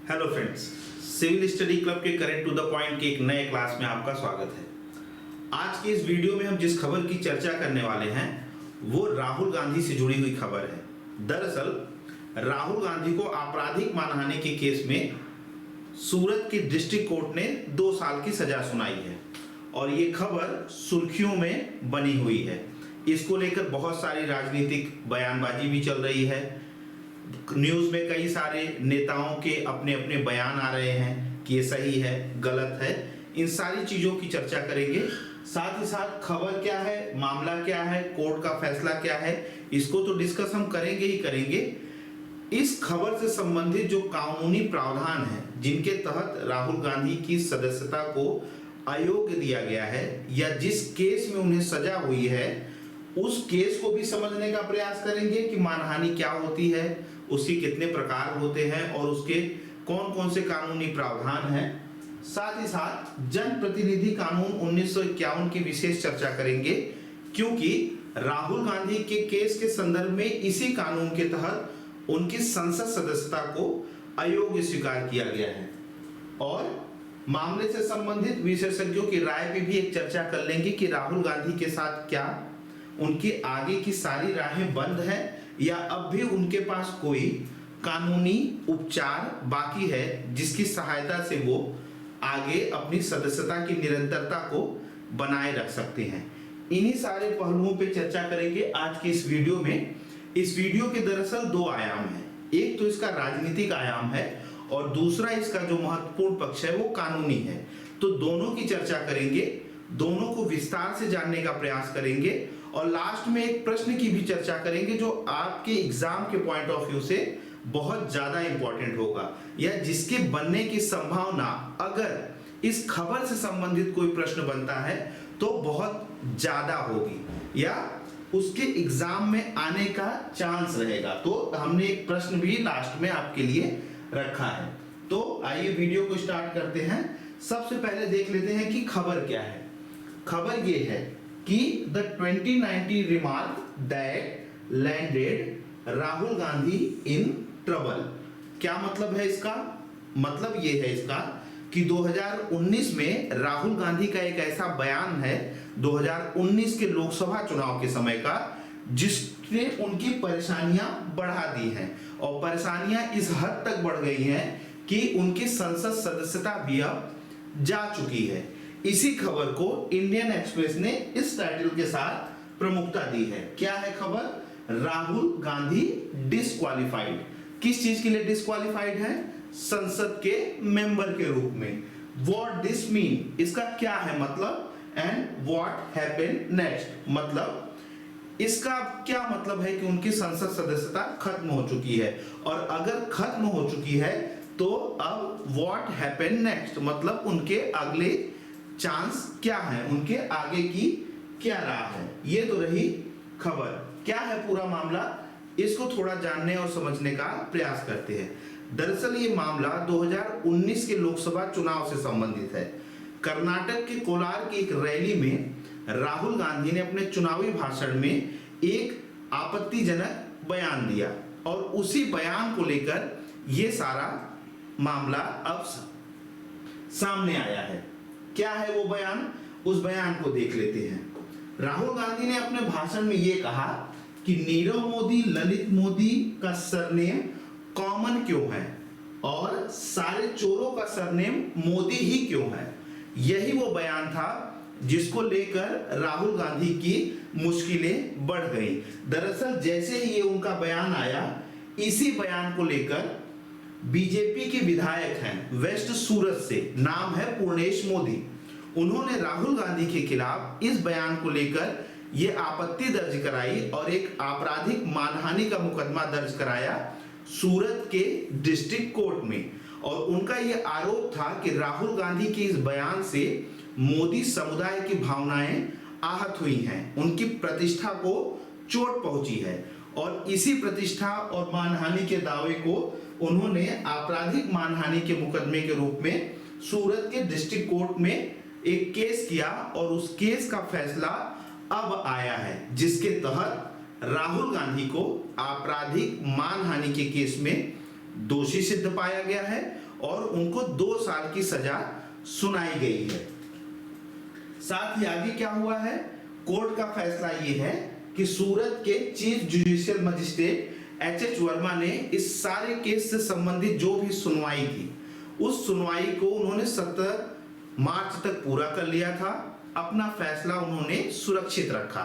Hello friends, civil study club के correct to the point के एक नए क्लास में आपका स्वागत है। आज की इस वीडियो में हम जिस खबर की चर्चा करने वाले हैं वो राहुल गांधी से जुड़ी हुई खबर है। दरअसल राहुल गांधी को आपराधिक मानहानि के केस में सूरत की डिस्ट्रिक्ट कोर्ट ने 2 साल की सजा सुनाई है और ये खबर सुर्खियों में बनी हुई है। इसको लेकर बहुत सारी राजनीतिक बयानबाजी भी चल रही है। न्यूज़ में कई सारे नेताओं के अपने अपने बयान आ रहे हैं कि ये सही है, गलत है। इन सारी चीज़ों की चर्चा करेंगे। साथ ही साथ खबर क्या है, मामला क्या है, कोर्ट का फैसला क्या है, इसको तो डिस्कस हम करेंगे ही करेंगे। इस खबर से संबंधित जो कानूनी प्रावधान है जिनके तहत राहुल गांधी की सदस्यता को अयोग्य दिया गया है या जिस केस में उन्हें सजा हुई है उस केस को भी समझने का प्रयास करेंगे कि मानहानि क्या होती है, उसके कितने प्रकार होते हैं और उसके कौन कौन से कानूनी प्रावधान हैं। साथ ही साथ जनप्रतिनिधि कानून 1951 की विशेष चर्चा करेंगे क्योंकि राहुल गांधी के केस के संदर्भ में इसी कानून के तहत उनकी संसद सदस्यता को अयोग्य स्वीकार किया गया है। और मामले से संबंधित विशेषज्ञों की राय पे भी एक चर्चा कर लेंगे कि राहुल गांधी के साथ क्या उनकी आगे की सारी राहें बंद है या अब भी उनके पास कोई कानूनी उपचार बाकी है जिसकी सहायता से वो आगे अपनी सदस्यता की निरंतरता को बनाए रख सकते हैं। इन्हीं सारे पहलुओं पे चर्चा करेंगे आज की इस वीडियो में। इस वीडियो के दरअसल 2 आयाम हैं। एक तो इसका राजनीतिक आयाम है और दूसरा इसका जो महत्वपूर्ण पक्ष है वो कानूनी है। तो दोनों की चर्चा करेंगे, दोनों को विस्तार से जानने का प्रयास करेंगे और लास्ट में एक प्रश्न की भी चर्चा करेंगे जो आपके एग्जाम के पॉइंट ऑफ व्यू से बहुत ज्यादा इंपॉर्टेंट होगा या जिसके बनने की संभावना अगर इस खबर से संबंधित कोई प्रश्न बनता है तो बहुत ज्यादा होगी या उसके एग्जाम में आने का चांस रहेगा। तो हमने एक प्रश्न भी लास्ट में आपके लिए रखा है। तो आइए वीडियो को स्टार्ट करते हैं। सबसे पहले देख लेते हैं कि खबर क्या है। खबर ये है कि the 2019 remark that landed Rahul Gandhi in trouble। क्या मतलब है इसका? मतलब ये है इसका कि 2019 में राहुल गांधी का एक ऐसा बयान है 2019 के लोकसभा चुनाव के समय का जिसने उनकी परेशानियां बढ़ा दी हैं और परेशानियां इस हद तक बढ़ गई हैं कि उनकी संसद सदस्यता भी अब जा चुकी है। इसी खबर को इंडियन एक्सप्रेस ने इस टाइटल के साथ प्रमुखता दी है। क्या है खबर? राहुल गांधी डिस्क्वालिफाइड। किस चीज के लिए डिस्क्वालिफाइड है? संसद के मेंबर के रूप में। What this mean? इसका क्या है मतलब? And what happened next? मतलब इसका क्या मतलब है कि उनकी संसद सदस्यता खत्म हो चुकी है और अगर खत्म हो चुकी है तो अब व्हाट हैपेंड नेक्स्ट मतलब उनके अगले चांस क्या है, उनके आगे की क्या राह है। ये तो रही खबर। क्या है पूरा मामला, इसको थोड़ा जानने और समझने का प्रयास करते हैं। दरअसल ये मामला 2019 के लोकसभा चुनाव से संबंधित है। कर्नाटक के कोलार की एक रैली में राहुल गांधी ने अपने चुनावी भाषण में एक आपत्तिजनक बयान दिया और उसी बयान को लेकर ये सारा मामला अब सामने आया है। क्या है वो बयान? उस बयान को देख लेते हैं। राहुल गांधी ने अपने भाषण में ये कहा कि नीरव मोदी, ललित मोदी का सरनेम कॉमन क्यों है और सारे चोरों का सरनेम मोदी ही क्यों है। यही वो बयान था जिसको लेकर राहुल गांधी की मुश्किलें बढ़ गई। दरअसल जैसे ही ये उनका बयान आया, इसी बयान को लेकर बीजेपी के विधायक हैं वेस्ट सूरत से, नाम है पूर्णेश मोदी, उन्होंने राहुल गांधी के खिलाफ इस बयान को लेकर ये आपत्ति दर्ज कराई और एक आपराधिक मानहानि का मुकदमा दर्ज कराया सूरत के डिस्ट्रिक्ट कोर्ट में। और उनका ये आरोप था कि राहुल गांधी के इस बयान से मोदी समुदाय की भावनाएं आहत हुई हैं, उनकी प्रतिष्ठा को चोट पहुंची है और इसी प्रतिष्ठा और मानहानि के दावे को उन्होंने आपराधिक मानहानि के मुकदमे के रूप में सूरत के डिस्ट्रिक्ट कोर्ट में एक केस किया और उस केस का फैसला अब आया है जिसके तहत राहुल गांधी को आपराधिक मानहानि के केस में दोषी सिद्ध पाया गया है और उनको 2 साल की सजा सुनाई गई है। साथ ही आगे क्या हुआ है, कोर्ट का फैसला ये है कि सूरत के chief judicial magistrate H Verma ने इस सारे केस से संबंधित जो भी सुनवाई थी, उस सुनवाई को उन्होंने 17 मार्च तक पूरा कर लिया था। अपना फैसला उन्होंने सुरक्षित रखा।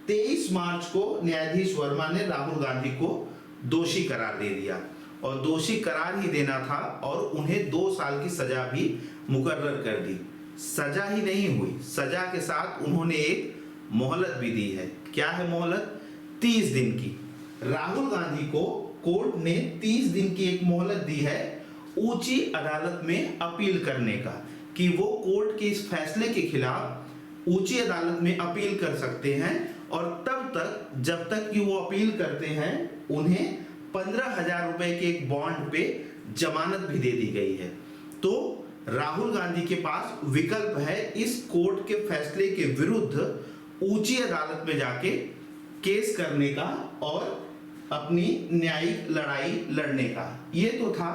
23 मार्च को न्यायाधीश वर्मा ने राहुल गांधी को दोषी करार दे दिया, और दोषी करार ही देना था, और उन्हें 2 साल की सजा भी मुकर्रर कर दी। सजा ही नहीं हुई, सजा के साथ उन्होंने एक मोहलत भी दी है। क्या है मोहलत? 30 दिन की। राहुल गांधी को कोर्ट ने 30 दिन की एक मोहलत दी है ऊंची अदालत में अपील करने का, कि वो कोर्ट के इस फैसले के खिलाफ ऊंची अदालत में अपील कर सकते हैं, और तब तक जब तक कि वो अपील करते हैं उन्हें 15,000 रुपए के एक बॉन्ड पे जमानत भी दे दी गई है। तो राहुल गांधी के पास विकल्प है इस कोर्ट के फैसले के विरुद्ध ऊंची अदालत में जाके केस करने का और अपनी न्यायिक लड़ाई लड़ने का। ये तो था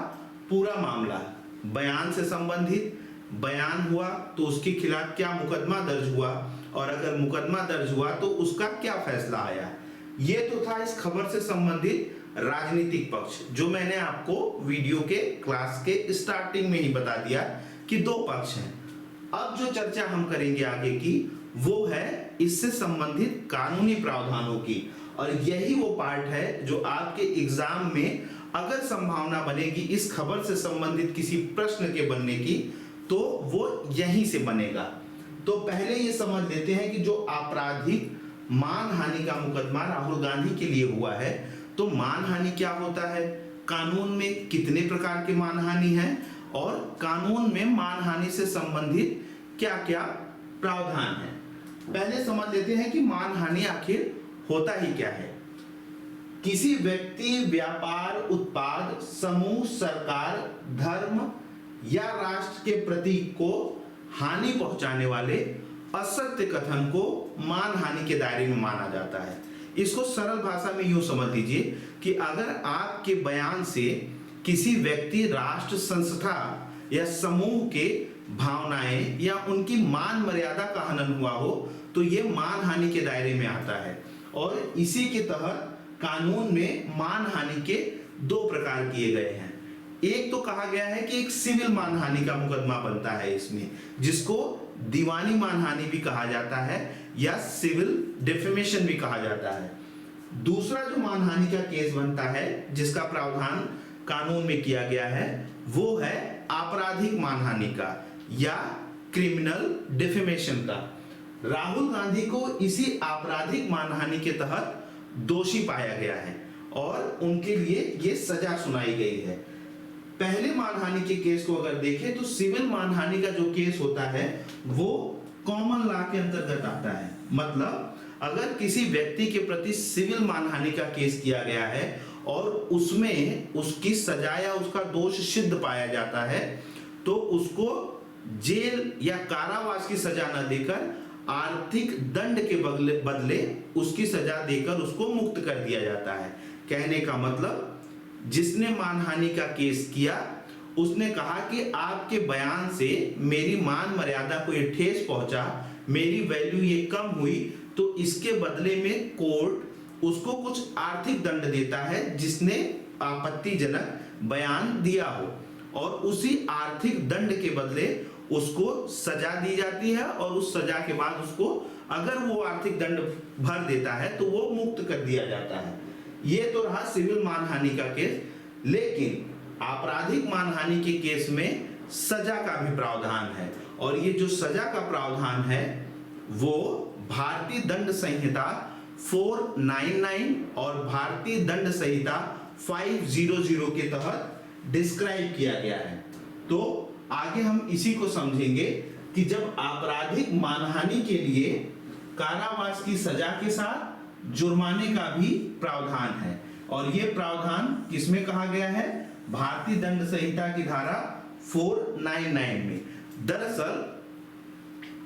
पूरा मामला। बयान से संबंधित बयान हुआ तो उसके खिलाफ क्या मुकदमा दर्ज हुआ, और अगर मुकदमा दर्ज हुआ तो उसका क्या फैसला आया। ये तो था इस खबर से संबंधित राजनीतिक पक्ष, जो मैंने आपको वीडियो के क्लास के स्टार्टिंग में ही बता दिया कि 2 पक्ष हैं। अब जो चर्चा हम करेंगे आगे की, वो है इससे संबंधित कानूनी प्रावधानों की, और यही वो पार्ट है जो आपके एग्जाम में अगर संभावना बनेगी इस खबर से संबंधित किसी प्रश्न के बनने की, तो वो यहीं से बनेगा। तो पहले ये समझ लेते हैं कि जो आपराधिक मानहानि का मुकदमा राहुल गांधी के लिए हुआ है, तो मानहानि क्या होता है, कानून में कितने प्रकार के मानहानि है, और कानून में मानहानि से संबंधित क्या क्या प्रावधान है। पहले समझ लेते हैं कि मानहानि आखिर होता ही क्या है। किसी व्यक्ति, व्यापार, उत्पाद, समूह, सरकार, धर्म या राष्ट्र के प्रतीक को हानि पहुंचाने वाले असत्य कथन को मानहानि के दायरे में माना जाता है। इसको सरल भाषा में यूं समझ लीजिए कि अगर आपके बयान से किसी व्यक्ति, राष्ट्र, संस्था या समूह के भावनाएं या उनकी मान मर्यादा का हनन हुआ हो, तो ये मानहानि के दायरे में आता है। और इसी के तहत कानून में मानहानि के 2 प्रकार किए गए हैं। एक तो कहा गया है कि एक सिविल मानहानि का मुकदमा बनता है इसमें, जिसको दीवानी मानहानि भी कहा जाता है या सिविल डिफेमेशन भी कहा जाता है। दूसरा जो मानहानि का केस बनता है, जिसका प्रावधान कानून में किया गया है, वो है आपराधिक मानहानि का या क्रिमिनल डिफेमेशन का। राहुल गांधी को इसी आपराधिक मानहानि के तहत दोषी पाया गया है और उनके लिए ये सजा सुनाई गई है। पहले मानहानि के केस को अगर देखें तो सिविल मानहानि का जो केस होता है वो कॉमन लॉ के अंतर्गत आता है। मतलब अगर किसी व्यक्ति के प्रति सिविल मानहानि का केस किया गया है और उसमें उसकी सजा या उसका दोष सिद्ध पाया जाता है, तो उसको जेल या कारावास की सजा न देकर आर्थिक दंड के बदले उसकी सजा देकर उसको मुक्त कर दिया जाता है। कहने का मतलब, जिसने मानहानि का केस किया उसने कहा कि आपके बयान से मेरी मान मर्यादा को ये ठेस पहुंचा, मेरी वैल्यू ये कम हुई, तो इसके बदले में कोर्ट उसको कुछ आर्थिक दंड देता है जिसने आपत्तिजनक बयान दिया हो, और उसी आर्थिक दंड के बदले उसको सजा दी जाती है, और उस सजा के बाद उसको अगर वो आर्थिक दंड भर देता है तो वो मुक्त कर दिया जाता है। ये तो रहा सिविल मानहानि का केस। लेकिन आपराधिक मानहानि के केस में सजा का भी प्रावधान है, और ये जो सजा का प्रावधान है वो भारतीय दंड संहिता 499 और भारतीय दंड संहिता 500 के तहत डिस्क्राइब किया गया है। तो आगे हम इसी को समझेंगे कि जब आपराधिक मानहानि के लिए कारावास की सजा के साथ जुर्माने का भी प्रावधान है, और यह प्रावधान किसमें कहा गया है? भारतीय दंड संहिता की धारा 499 में। दरअसल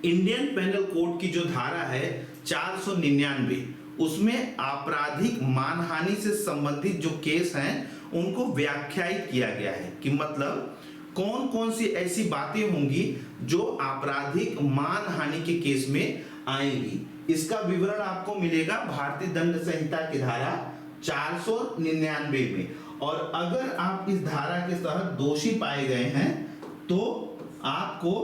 इंडियन पेनल कोड की जो धारा है 499, उसमें आपराधिक मानहानि से संबंधित जो केस हैं उनको व्याख्यायित किया गया है कि मतलब कौन कौन सी ऐसी बातें होंगी जो आपराधिक मानहानि के केस में आएंगी। इसका विवरण आपको मिलेगा भारतीय दंड संहिता की धारा 499 में। और अगर आप इस धारा के तहत दोषी पाए गए हैं तो आपको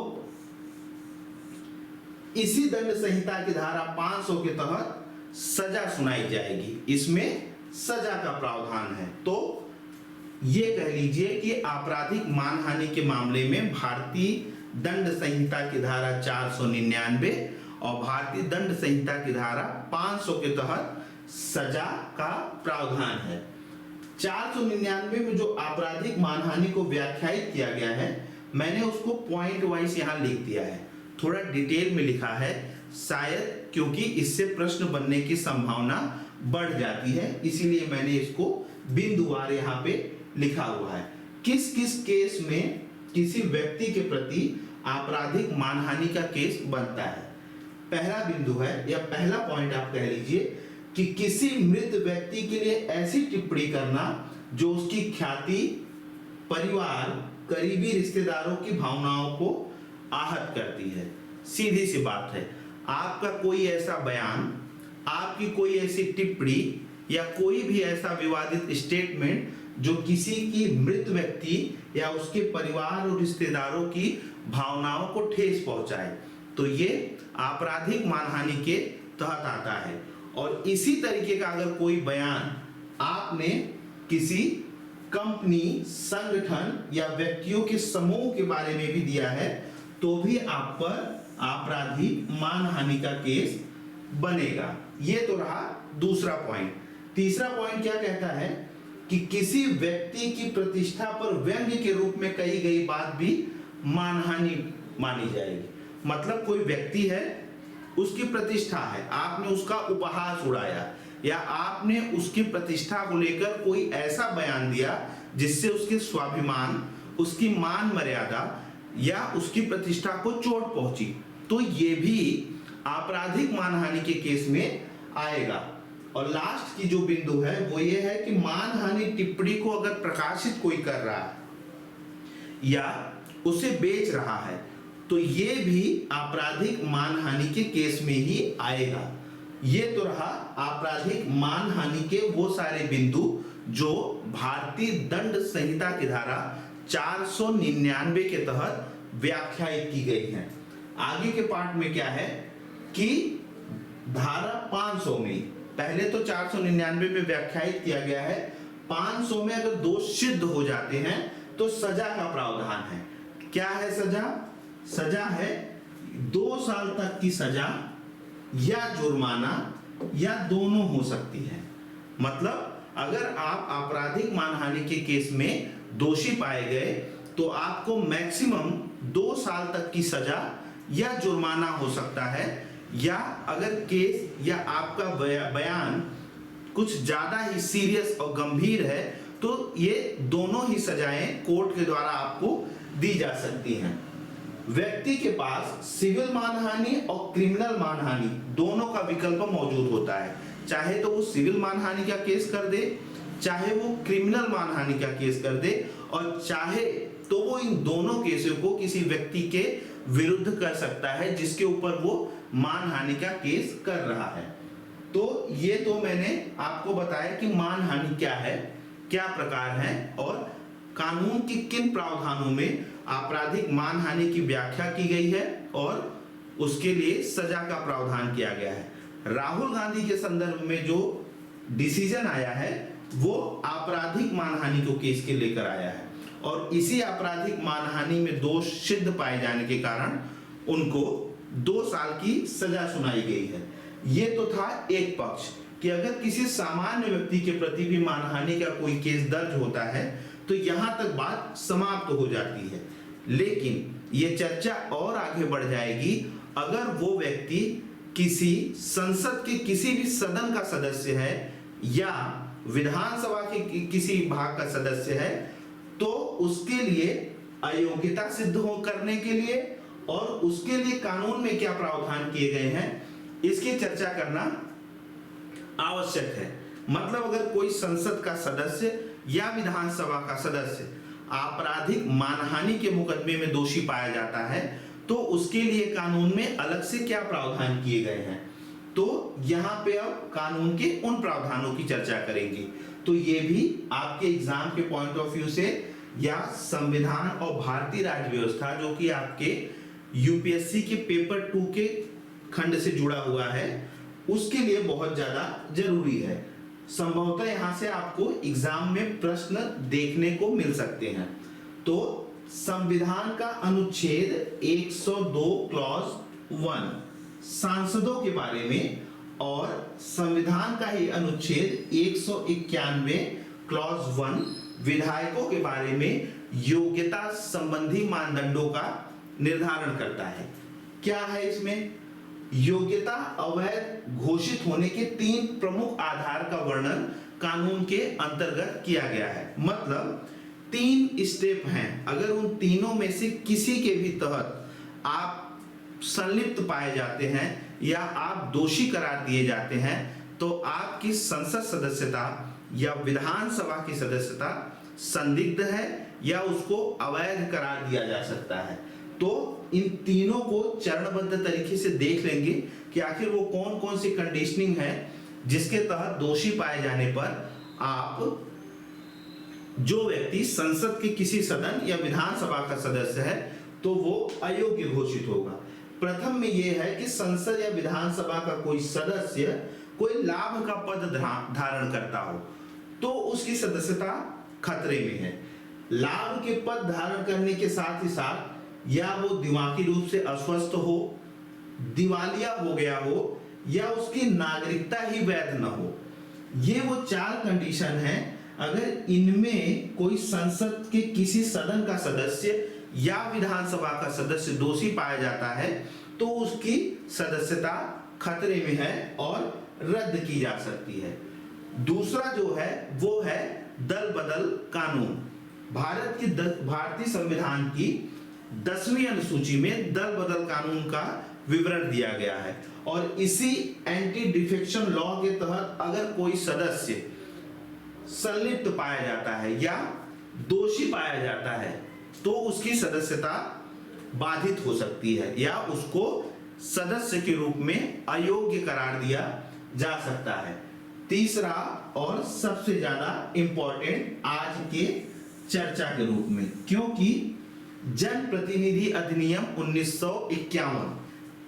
इसी दंड संहिता की धारा 500 के तहत सजा सुनाई जाएगी। इसमें सजा का प्रावधान है। तो ये कह लीजिए कि आपराधिक मानहानि के मामले में भारतीय दंड संहिता की धारा 499 और भारतीय दंड संहिता की धारा 500 के तहत सजा का प्रावधान है। 499 में जो आपराधिक मानहानि को व्याख्यायित किया गया है, मैंने उसको पॉइंट वाइज यहां लिख दिया है, थोड़ा डिटेल में लिखा है, शायद क्योंकि इससे प्रश्न बनने की संभावना बढ़ जाती है, इसीलिए मैंने इसको बिंदुवार यहाँ पे लिखा हुआ है। किस किस केस में किसी व्यक्ति के प्रति आपराधिक मानहानि का केस बनता है। पहला बिंदु है या पहला पॉइंट आप कह लीजिए कि किसी मृत व्यक्ति के लिए ऐसी टिप्पणी करना जो उसकी ख्याति, परिवार, करीबी रिश्तेदारों की भावनाओं को आहत करती है। सीधी सी बात है, आपका कोई ऐसा बयान, आपकी कोई ऐसी टिप्पणी या कोई भी ऐसा विवादित स्टेटमेंट जो किसी की मृत व्यक्ति या उसके परिवार और रिश्तेदारों की भावनाओं को ठेस पहुंचाए, तो ये आपराधिक मानहानि के तहत आता है। और इसी तरीके का अगर कोई बयान आपने किसी कंपनी, संगठन या व्यक्तियों के समूह के बारे में भी दिया है तो भी आप पर आपराधिक मानहानि का केस बनेगा। ये तो रहा दूसरा पॉइंट। तीसरा पॉइंट क्या कहता है कि किसी व्यक्ति की प्रतिष्ठा पर व्यंग्य के रूप में कही गई बात भी मानहानि मानी जाएगी। मतलब कोई व्यक्ति है, उसकी प्रतिष्ठा है, आपने उसका उपहास उड़ाया या आपने उसकी प्रतिष्ठा को लेकर कोई ऐसा बयान दिया जिससे उसके स्वाभिमान, उसकी मान मर्यादा या उसकी प्रतिष्ठा को चोट पहुंची, तो ये भी आपराधिक मानहानि के केस में आएगा। और लास्ट की जो बिंदु है वो ये है कि मानहानि टिप्पणी को अगर प्रकाशित कोई कर रहा है या उसे बेच रहा है तो ये भी आपराधिक मानहानि के केस में ही आएगा। ये तो रहा आपराधिक मानहानि के वो सारे बिंदु जो भारतीय दंड संहिता की धारा 499 के तहत व्याख्यायित की गई है। आगे के पार्ट में क्या है कि धारा 500 में, पहले तो 499 में व्याख्यायित किया गया है, 500 में अगर दोष सिद्ध हो जाते हैं तो सजा का प्रावधान है। क्या है सजा? सजा है 2 साल तक की सजा या जुर्माना या दोनों हो सकती है। मतलब अगर आप आपराधिक मानहानि के केस में दोषी पाए गए तो आपको मैक्सिमम 2 साल तक की सजा या जुर्माना हो सकता है, या अगर केस या आपका बयान कुछ ज्यादा ही सीरियस और गंभीर है तो ये दोनों ही सजाएं कोर्ट के द्वारा आपको दी जा सकती हैं। व्यक्ति के पास सिविल मानहानि और क्रिमिनल मानहानि दोनों का विकल्प मौजूद होता है। चाहे तो वो सिविल मानहानि का केस कर दे, चाहे वो क्रिमिनल मानहानि का केस कर दे, और चाहे तो वो इन दोनों केसों को किसी व्यक्ति के विरुद्ध कर सकता है जिसके ऊपर वो मानहानि का केस कर रहा है। तो ये तो मैंने आपको बताया कि मानहानि क्या है, क्या प्रकार है और कानून की किन प्रावधानों में आपराधिक मानहानि की व्याख्या की गई है और उसके लिए सजा का प्रावधान किया गया है। राहुल गांधी के संदर्भ में जो डिसीजन आया है वो आपराधिक मानहानि को केस के लेकर आया है और इसी आपराधिक मानहानि में दोष सिद्ध पाए जाने के कारण उनको 2 साल की सजा सुनाई गई है। ये तो था एक पक्ष कि अगर किसी सामान्य व्यक्ति के प्रति भी मानहानि का कोई केस दर्ज होता है तो यहां तक बात समाप्त हो जाती है। लेकिन ये चर्चा और आगे बढ़ जाएगी अगर वो व्यक्ति किसी संसद के किसी भी सदन का सदस्य है या विधानसभा के किसी भाग का सदस्य है तो उसके लिए अयोग्यता सिद्ध हो करने के लिए और उसके लिए कानून में क्या प्रावधान किए गए हैं इसकी चर्चा करना आवश्यक है। मतलब अगर कोई संसद का सदस्य या विधानसभा का सदस्य आपराधिक मानहानि के मुकदमे में दोषी पाया जाता है तो उसके लिए कानून में अलग से क्या प्रावधान किए गए हैं। तो यहाँ पे अब कानून के उन प्रावधानों की चर्चा करेंगे। तो ये भी आपके एग्जाम के पॉइंट ऑफ व्यू से या संविधान और भारतीय राज्य व्यवस्था जो कि आपके यूपीएससी के पेपर 2 के खंड से जुड़ा हुआ है उसके लिए बहुत ज्यादा जरूरी है। संभवतः यहाँ से आपको एग्जाम में प्रश्न देखने को मिल सकते हैं। तो संविधान का अनुच्छेद 102 क्लॉज 1 सांसदों के बारे में और संविधान का ही अनुच्छेद 191 क्लॉज 1 विधायकों के बारे में योग्यता संबंधी मानदंडों का निर्धारण करता है। क्या है इसमें? योग्यता अवैध घोषित होने के 3 प्रमुख आधार का वर्णन कानून के अंतर्गत किया गया है। मतलब 3 स्टेप हैं, अगर उन तीनों में से किसी के भी तहत आप संलिप्त पाए जाते हैं या आप दोषी करार दिए जाते हैं तो आपकी संसद सदस्यता या विधानसभा की सदस्यता संदिग्ध है या उसको अवैध करार दिया जा सकता है। तो इन तीनों को चरणबद्ध तरीके से देख लेंगे कि आखिर वो कौन कौन सी कंडीशनिंग है जिसके तहत दोषी पाए जाने पर आप जो व्यक्ति संसद के किसी सदन या विधानसभा का सदस्य है तो वो अयोग्य घोषित होगा। प्रथम में यह है कि संसद या विधानसभा का कोई सदस्य कोई लाभ का पद धारण करता हो तो उसकी सदस्यता खतरे में है। लाभ के पद धारण करने के साथ ही साथ या वो दिमागी रूप से अस्वस्थ हो, दिवालिया हो गया हो या उसकी नागरिकता ही वैध न हो। ये वो 4 कंडीशन हैं। अगर इनमें कोई संसद के किसी सदन का सदस्य या विधानसभा का सदस्य दोषी पाया जाता है तो उसकी सदस्यता खतरे में है और रद्द की जा सकती है। दूसरा जो है वो है दल बदल कानून। भारतीय संविधान की 10वीं अनुसूची में दल बदल कानून का विवरण दिया गया है और इसी एंटी डिफेक्शन लॉ के तहत अगर कोई सदस्य संलिप्त पाया जाता है या दोषी पाया जाता है तो उसकी सदस्यता बाधित हो सकती है या उसको सदस्य के रूप में अयोग्य करार दिया जा सकता है। तीसरा और सबसे ज्यादा इंपॉर्टेंट आज के चर्चा के रूप में, क्योंकि जन प्रतिनिधि अधिनियम 1951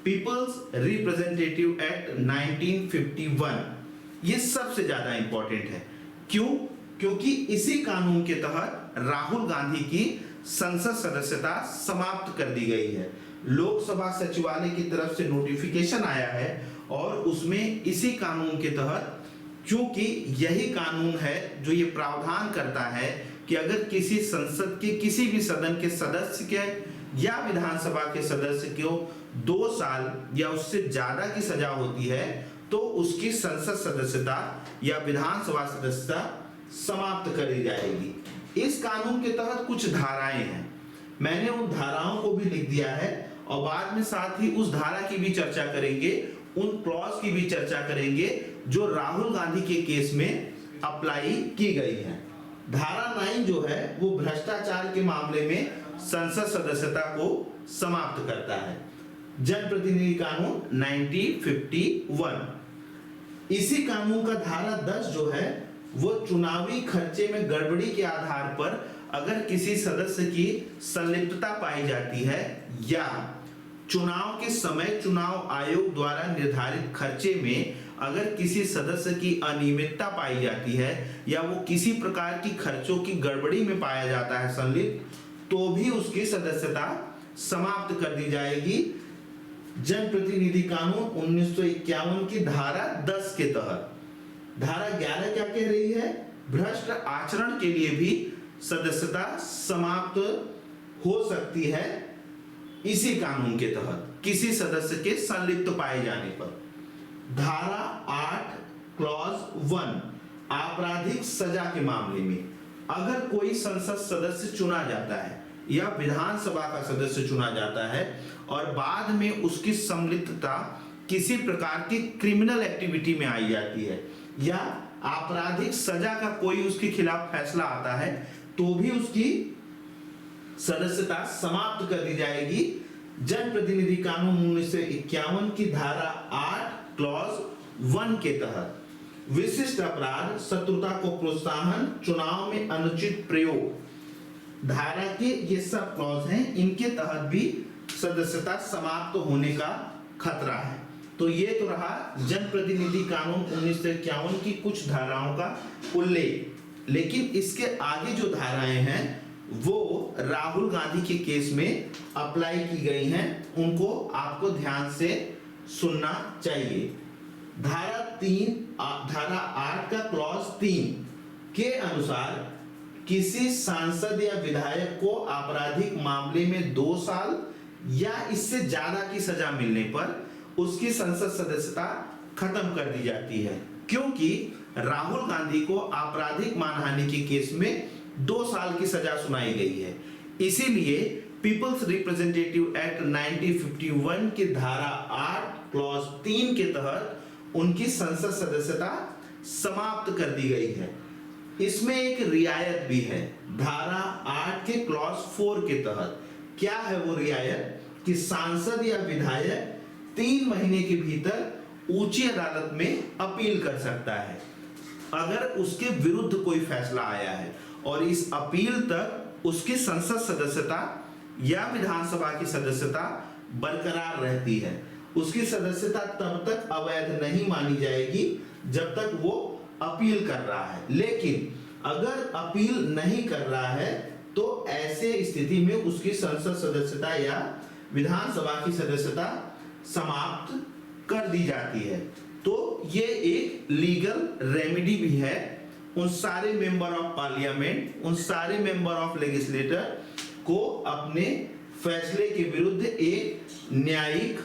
पीपल्स रिप्रेजेंटेटिव एक्ट 1951 ये सबसे ज्यादा इंपॉर्टेंट है। क्यों? क्योंकि इसी कानून के तहत राहुल गांधी की संसद सदस्यता समाप्त कर दी गई है। लोकसभा सचिवालय की तरफ से नोटिफिकेशन आया है और उसमें इसी कानून के तहत, क्योंकि यही कानून है जो ये प्रावधान करता है कि अगर किसी संसद के किसी भी सदन के सदस्य के या विधानसभा के सदस्य को 2 साल या उससे ज्यादा की सजा होती है तो उसकी संसद सदस्यता या विधानसभा सदस्यता समाप्त कर दी जाएगी। इस कानून के तहत कुछ धाराएं हैं, मैंने उन धाराओं को भी लिख दिया है और बाद में साथ ही उस धारा की भी चर्चा करेंगे, उन क्लॉज की भी चर्चा करेंगे जो राहुल गांधी के केस में अप्लाई की गई है। धारा 9 जो है वो भ्रष्टाचार के मामले में संसद सदस्यता को समाप्त करता है। जनप्रतिनिधि कानून 1951, इसी कानून का धारा 10 जो है वो चुनावी खर्चे में गड़बड़ी के आधार पर अगर किसी सदस्य की संलिप्तता पाई जाती है या चुनाव के समय चुनाव आयोग द्वारा निर्धारित खर्चे में अगर किसी सदस्य की अनियमितता पाई जाती है या वो किसी प्रकार की खर्चों की गड़बड़ी में पाया जाता है संलिप्त, तो भी उसकी सदस्यता समाप्त कर दी जाएगी। जनप्रतिनिधि कानून 1951 की धारा 10 के तहत। धारा 11 क्या कह रही है? भ्रष्ट आचरण के लिए भी सदस्यता समाप्त हो सकती है इसी कानून के तहत किसी सदस्य के संलिप्त पाए जाने पर। धारा 8 क्लॉज 1 आपराधिक सजा के मामले में अगर कोई संसद सदस्य चुना जाता है या विधानसभा का सदस्य चुना जाता है और बाद में उसकी संलिप्तता किसी प्रकार की क्रिमिनल एक्टिविटी में आई जाती है या आपराधिक सजा का कोई उसके खिलाफ फैसला आता है तो भी उसकी सदस्यता समाप्त कर दी जाएगी जनप्रतिनिधि कानून 1951 की धारा 8 क्लॉज 1 के तहत। विशिष्ट अपराध, शत्रुता को प्रोत्साहन, चुनाव में अनुचित प्रयोग, धारा के ये सब क्लॉज हैं, इनके तहत भी सदस्यता समाप्त होने का खतरा है। तो ये तो रहा जनप्रतिनिधि कानून 1951 की कुछ धाराओं का उल्लेख। लेकिन इसके आगे जो धाराएं हैं वो राहुल गांधी के केस में अप्लाई की गई हैं, उनको आपको ध्यान से सुनना चाहिए। धारा 8 का क्लॉज 3 के अनुसार किसी सांसद या विधायक को आपराधिक मामले में 2 साल या इससे ज्यादा की सजा मिलने पर उसकी संसद सदस्यता खत्म कर दी जाती है, क्योंकि राहुल गांधी को आपराधिक मानहानि के केस में 2 साल की सजा सुनाई गई है। इसीलिए पीपल्स रिप्रेजेंटेटिव एक्ट 1951 की धारा 8 क्लॉज 3 के तहत उनकी संसद सदस्यता समाप्त कर दी गई है। इसमें एक रियायत भी है धारा 8 के क्लॉज 4 के तहत। क्या है वो रियायत? कि सांसद या विधायक 3 महीने के भीतर ऊंची अदालत में अपील कर सकता है अगर उसके विरुद्ध कोई फैसला आया है और इस अपील तक उसकी संसद सदस्यता या विधानसभा की सदस्यता बरकरार रहती है। उसकी सदस्यता तब तक अवैध नहीं मानी जाएगी जब तक वो अपील कर रहा है। लेकिन अगर अपील नहीं कर रहा है तो ऐसे स्थिति में उसकी संसद सदस्यता या विधानसभा की सदस्यता समाप्त कर दी जाती है। तो ये एक लीगल रेमेडी भी है उन सारे मेंबर ऑफ पार्लियामेंट, उन सारे मेंबर ऑफ लेजिस्लेटर को अपने फैसले के विरुद्ध एक न्यायिक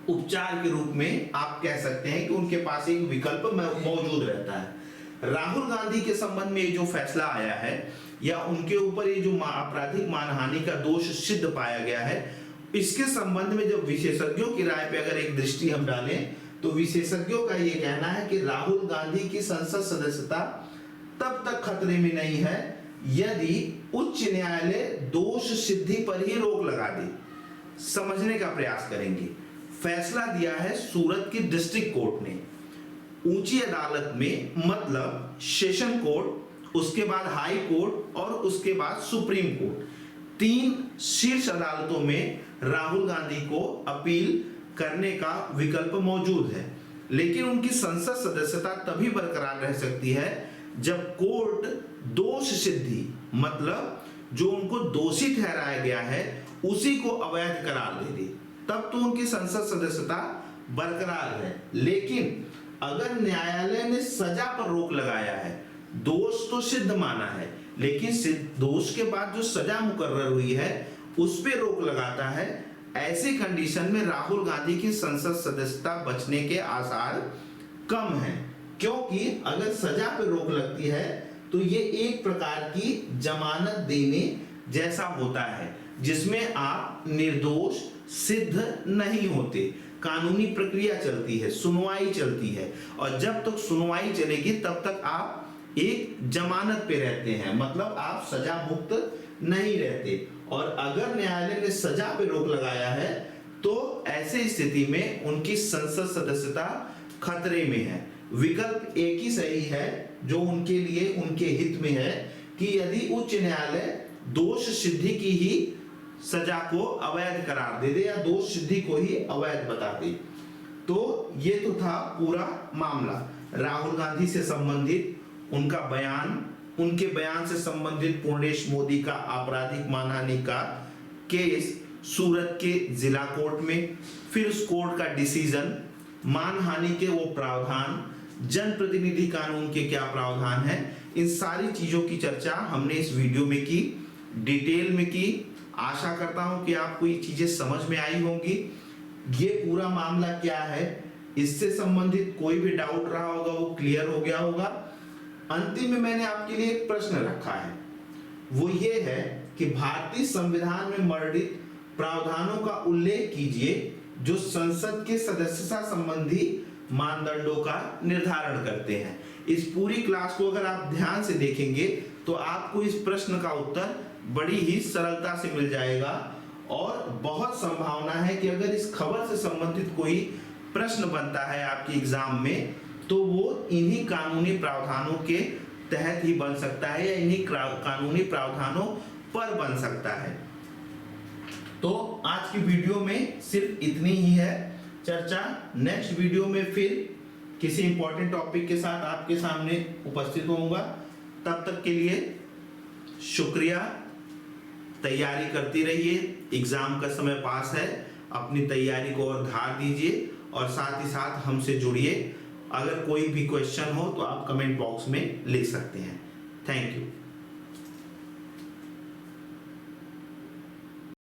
उपचार के रूप में आप कह सकते हैं कि उनके पास एक विकल्प मौजूद रहता है। राहुल गांधी के संबंध में जो फैसला आया है या उनके ऊपर ये जो आपराधिक मानहानि का दोष सिद्ध पाया गया है, इसके संबंध में जब विशेषज्ञों की राय पे अगर एक दृष्टि हम डालें तो विशेषज्ञों का ये कहना है कि राहुल गांधी की संसद सदस्यता तब तक खतरे में नहीं है यदि उच्च न्यायालय दोष सिद्धि पर ही रोक लगा दे। समझने का प्रयास करेंगे। फैसला दिया है सूरत की डिस्ट्रिक्ट कोर्ट ने, ऊंची अदालत में मतलब सेशन कोर्ट, उसके बाद हाई कोर्ट और उसके बाद सुप्रीम कोर्ट, 3 शीर्ष अदालतों में राहुल गांधी को अपील करने का विकल्प मौजूद है। लेकिन उनकी संसद सदस्यता तभी बरकरार रह सकती है जब कोर्ट दोष सिद्धि मतलब जो उनको दोषी ठहराया गया है उसी को अवैध करार दे दे, तब तो उनकी संसद सदस्यता बरकरार है। लेकिन अगर न्यायालय ने सजा पर रोक लगाया है, दोष तो सिद्ध माना है लेकिन दोष के बाद जो सजा मुकर्रर हुई है उस पे रोक लगाता है, ऐसे कंडीशन में राहुल गांधी की संसद सदस्यता बचने के आसार कम हैं, क्योंकि अगर सजा पे रोक लगती है तो ये एक प्रकार की जमानत देने जैसा होता है जिसमें आप निर्दोष सिद्ध नहीं होते। कानूनी प्रक्रिया चलती है, सुनवाई चलती है और जब तक सुनवाई चलेगी तब तक आप एक जमानत पे रहते हैं, मतलब आप सजा मुक्त नहीं रहते। और अगर न्यायालय ने सजा पे रोक लगाया है तो ऐसे स्थिति में उनकी संसद सदस्यता खतरे में है। विकल्प एक ही सही है जो उनके लिए उनके हित में है कि यदि उच्च न्यायालय दोष सिद्धि की ही सजा को अवैध करार दे दे या दोष सिद्धि को ही अवैध बता दे। तो ये तो था पूरा मामला राहुल गांधी से संबंधित, उनका बयान, उनके बयान से संबंधित पूर्णेश मोदी का आपराधिक मानहानि का केस सूरत के जिला कोर्ट में, फिर उस कोर्ट का डिसीजन, मानहानि के वो प्रावधान, जनप्रतिनिधि कानून के क्या प्रावधान है, इन सारी चीजों की चर्चा हमने इस वीडियो में की, डिटेल में की। आशा करता हूं कि आपको ये चीजें समझ में आई होंगी। ये पूरा मामला क्या है, इससे संबंधित कोई भी डाउट रहा होगा वो क्लियर हो गया होगा। अंतिम में मैंने आपके लिए एक प्रश्न रखा है, वो ये है कि भारतीय संविधान में वर्णित प्रावधानों का उल्लेख कीजिए जो संसद के सदस्यता संबंधी मानदंडों का निर्धारण करते हैं। इस पूरी क्लास को अगर आप ध्यान से देखेंगे तो आपको इस प्रश्न का उत्तर बड़ी ही सरलता से मिल जाएगा और बहुत संभावना है कि अगर इस खबर से संबंधित कोई प्रश्न बनता है आपके एग्जाम में तो वो इन्हीं कानूनी प्रावधानों के तहत ही बन सकता है या इन्हीं कानूनी प्रावधानों पर बन सकता है। तो आज की वीडियो में सिर्फ इतनी ही है चर्चा। नेक्स्ट वीडियो में फिर किसी इंपॉर्टेंट टॉपिक के साथ आपके सामने उपस्थित होऊंगा। तब तक के लिए शुक्रिया। तैयारी करती रहिए, एग्जाम का समय पास है, अपनी तैयारी को और धार दीजिए और साथ ही साथ हमसे जुड़िए। अगर कोई भी क्वेश्चन हो तो आप कमेंट बॉक्स में लिख सकते हैं। Thank you.